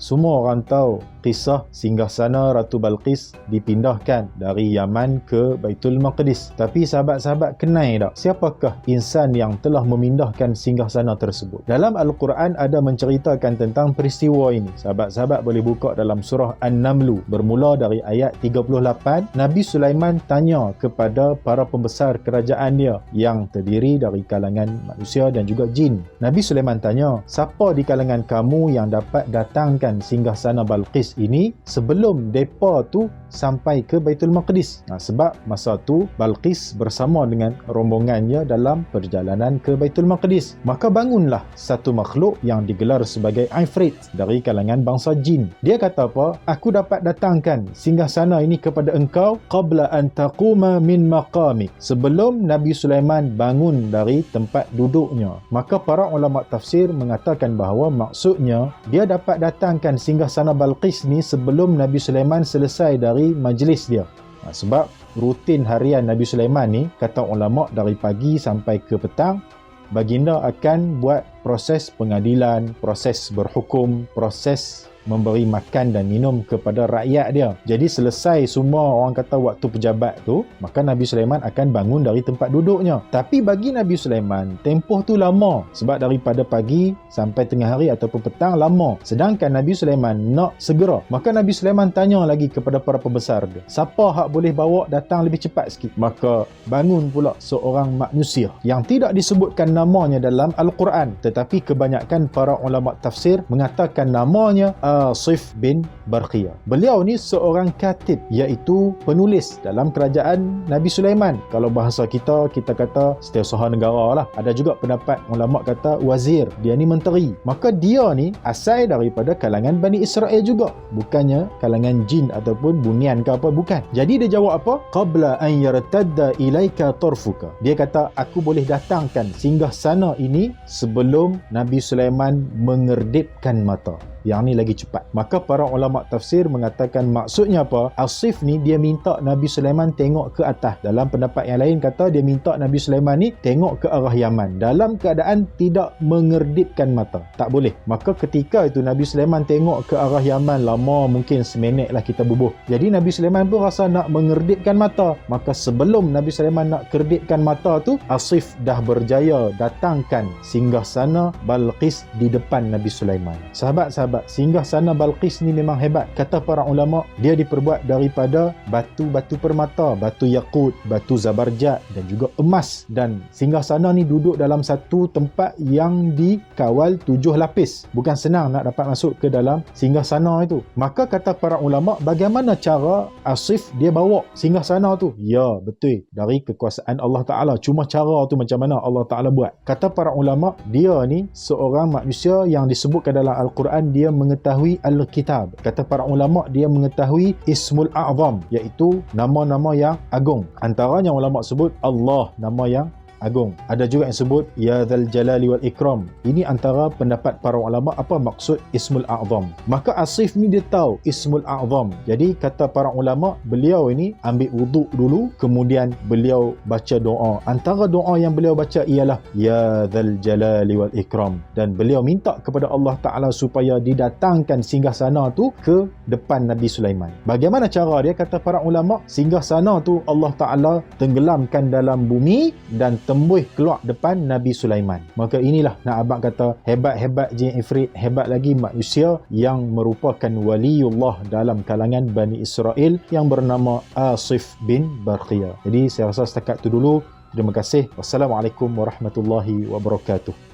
Semua orang tahu kisah singgasana Ratu Balqis dipindahkan dari Yaman ke Baitul Maqdis. Tapi sahabat-sahabat kenal tak siapakah insan yang telah memindahkan singgasana tersebut? Dalam Al-Quran ada menceritakan tentang peristiwa ini. Sahabat-sahabat boleh buka dalam surah An-Naml bermula dari ayat 38. Nabi Sulaiman tanya kepada para pembesar kerajaan dia yang terdiri dari kalangan manusia dan juga jin. Nabi Sulaiman tanya, siapa di kalangan kamu yang dapat datangkan singgasana Balqis ini sebelum depa tu sampai ke Baitul Maqdis? Sebab masa tu Balqis bersama dengan rombongannya dalam perjalanan ke Baitul Maqdis. Maka bangunlah satu makhluk yang digelar sebagai Ifrit dari kalangan bangsa jin. Dia kata apa? Aku dapat datangkan singgasana ini kepada engkau qabla an taquma min maqamik, sebelum Nabi Sulaiman bangun dari tempat duduknya. Maka para ulama tafsir mengatakan bahawa maksudnya dia dapat datangkan singgasana Balqis ni sebelum Nabi Sulaiman selesai dari majlis dia. Sebab rutin harian Nabi Sulaiman ni, kata ulama, dari pagi sampai ke petang baginda akan buat proses pengadilan, proses berhukum, proses memberi makan dan minum kepada rakyat dia. Jadi selesai semua orang kata waktu pejabat tu, maka Nabi Sulaiman akan bangun dari tempat duduknya. Tapi bagi Nabi Sulaiman, tempoh tu lama. Sebab daripada pagi sampai tengah hari ataupun petang lama. Sedangkan Nabi Sulaiman nak segera. Maka Nabi Sulaiman tanya lagi kepada para pembesar dia, siapa hak boleh bawa datang lebih cepat sikit? Maka bangun pula seorang manusia yang tidak disebutkan namanya dalam Al-Quran, tetapi kebanyakan para ulama tafsir mengatakan namanya Asif bin Barqiyah. Beliau ni seorang katib, iaitu penulis dalam kerajaan Nabi Sulaiman. Kalau bahasa kita kata setiausaha negara lah. Ada juga pendapat ulama kata wazir, dia ni menteri. Maka dia ni asal daripada kalangan Bani Israel juga, bukannya kalangan jin ataupun bunian ke apa, bukan. Jadi dia jawab apa? Qabla an yartadda ilaika tarfuka. Dia kata aku boleh datangkan singgasana ini sebelum Nabi Sulaiman mengerdipkan mata. Yang ni lagi cepat. Maka para ulama tafsir mengatakan maksudnya apa? Asif ni dia minta Nabi Sulaiman tengok ke atas. Dalam pendapat yang lain kata dia minta Nabi Sulaiman ni tengok ke arah Yaman dalam keadaan tidak mengerdipkan mata. Tak boleh. Maka ketika itu Nabi Sulaiman tengok ke arah Yaman, lama mungkin seminit lah kita bubuh. Jadi Nabi Sulaiman pun rasa nak mengerdipkan mata. Maka sebelum Nabi Sulaiman nak kerdipkan mata tu, Asif dah berjaya datangkan singgasana Balqis di depan Nabi Sulaiman. Sahabat-sahabat, singgasana Balqis ni memang hebat. Kata para ulama, dia diperbuat daripada batu-batu permata, batu yakut, batu zabarjat dan juga emas. Dan singgasana ni duduk dalam satu tempat yang dikawal 7 lapis. Bukan senang nak dapat masuk ke dalam singgasana itu. Maka kata para ulama, bagaimana cara Asif dia bawa singgasana tu? Ya, betul, dari kekuasaan Allah Ta'ala. Cuma cara tu macam mana Allah Ta'ala buat? Kata para ulama, dia ni seorang manusia yang disebutkan dalam Al-Quran dia mengetahui Al-Kitab. Kata para ulama, dia mengetahui Ismul A'zam, iaitu nama-nama yang agung. Antaranya ulama sebut Allah, nama yang agung. Ada juga yang sebut Ya Dzal Jalali wal Ikram. Ini antara pendapat para ulama apa maksud Ismul A'zam. Maka Asif ni dia tahu Ismul A'zam. Jadi kata para ulama, beliau ini ambil wuduk dulu, kemudian beliau baca doa. Antara doa yang beliau baca ialah Ya Dzal Jalali wal Ikram, dan beliau minta kepada Allah Ta'ala supaya didatangkan singgasana tu ke depan Nabi Sulaiman. Bagaimana cara dia? Kata para ulama, singgasana tu Allah Ta'ala tenggelamkan dalam bumi dan tembus keluar depan Nabi Sulaiman. Maka inilah nak abang kata hebat-hebat jin Ifrit, hebat lagi manusia yang merupakan waliullah dalam kalangan Bani Israel yang bernama Asif bin Barqiyah. Jadi saya rasa setakat tu dulu. Terima kasih. Wassalamualaikum warahmatullahi wabarakatuh.